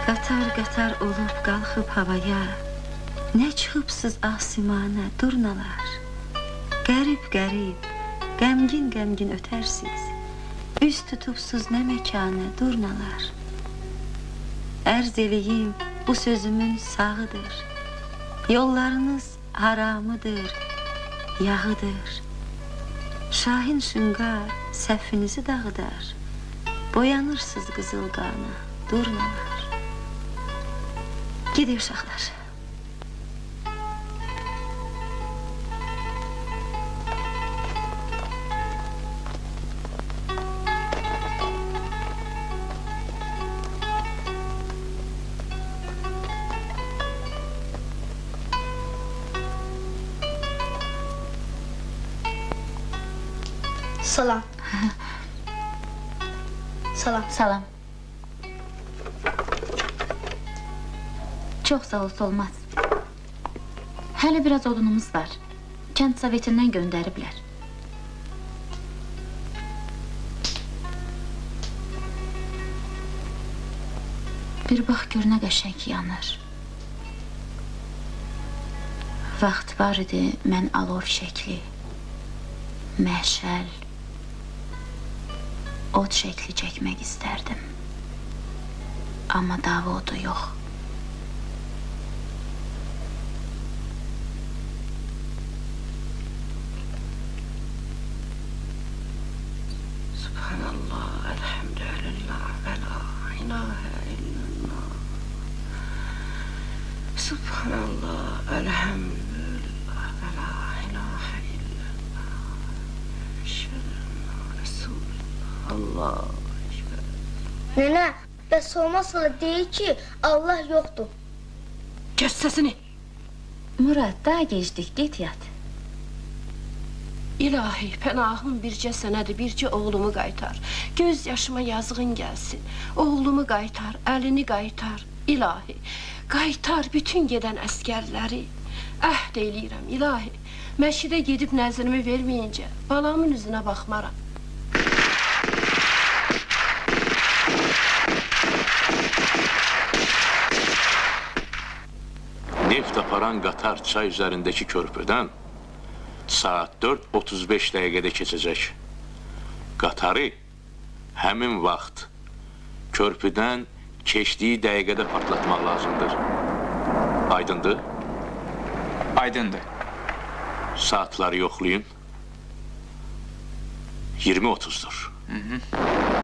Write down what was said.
Qatar-qatar olub qalxıb havaya, nə çıxıbsız asimana durnalar. Qərib-qərib, qəmgin-qəmgin ötərsiz, üz tutubsuz nə məkana durnalar. Ərz eləyim, bu sözümün sağıdır, yollarınız haramıdır, yağıdır. Şahin şünqar səhvinizi dağıdar, boyanırsız qızıl qana durnalar. Gidiyor uşaqlar. Salam. Salam. Salam. Çox sağ olsa olmaz. Hələ biraz odunumuz var. Kənd sovetindən göndəriblər. Bir bax gör nə qəşəng yanır. Vaxt var idi, mən alov şəkli, məşəl, od şəkli çəkmək istərdim. Amma dava odu yox. Subhanallah, elhamdülillah, ve la ilahe illallah. Subhanallah, elhamdülillah, ve la ilahe illallah. Şerrina Resulullah, Allah ekber. Nənə, bəs olmazsa deyir ki, Allah yoxdur. Kes sesini. Murad, daha gecdik, get yat. İlahi, pənahım bircə sənədir, bircə oğlumu qaytar. Göz yaşıma yazığın gəlsin. Oğlumu qaytar, əlini qaytar. İlahi, qaytar bütün gedən əskərləri. Əhd eləyirəm, ilahi. Məşidə gedib nəzirimi verməyincə, balamın üzünə baxmaram. Neft aparan qatar çay üzərindəki körpüdən saat 4:35 dəqiqədə keçəcək. Qatarı həmin vaxt körpüdən keçdiyi dəqiqədə partlatmaq lazımdır. Aydındır? Aydındır. Saatları yoxlayın. 20:30'dur.